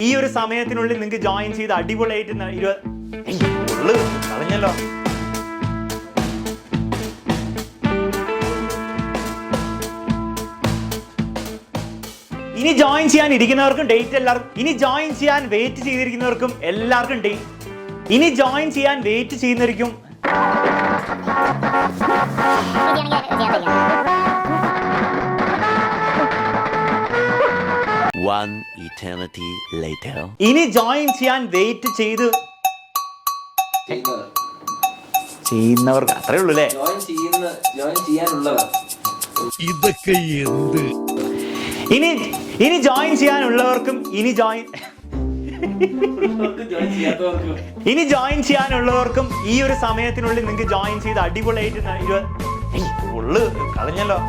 ഈ ഒരു സമയത്തിനുള്ളിൽ നിങ്ങൾക്ക് ജോയിൻ ചെയ്ത് അടിപൊളിയായിട്ട് കളഞ്ഞല്ലോ. ഇനി ജോയിൻ ചെയ്യാൻ ഇരിക്കുന്നവർക്കും ഡേറ്റ് എല്ലാവർക്കും, ഇനി ജോയിൻ ചെയ്യാൻ വെയിറ്റ് ചെയ്തിരിക്കുന്നവർക്കും എല്ലാവർക്കും ഡേറ്റ്, ഇനി ജോയിൻ ചെയ്യാൻ വെയിറ്റ് ചെയ്യുന്നവർക്കും One eternity later. ഇനി ജോയിൻ ചെയ്യാൻ വെയിറ്റ് ചെയ്യുന്നവർക്ക് അത്രേ ഉള്ളൂ അല്ലേ? ഇതൊക്കെ എന്ത്? ഇനി ജോയിൻ ചെയ്യാനുള്ളവർക്കും ഇനി ജോയിൻ ചെയ്യാനുള്ളവർക്കും ഈ ഒരു സമയത്തിനുള്ളിൽ നിങ്ങൾക്ക് ജോയിൻ ചെയ്ത് അടിപൊളിയായിട്ട് കളഞ്ഞല്ലോ.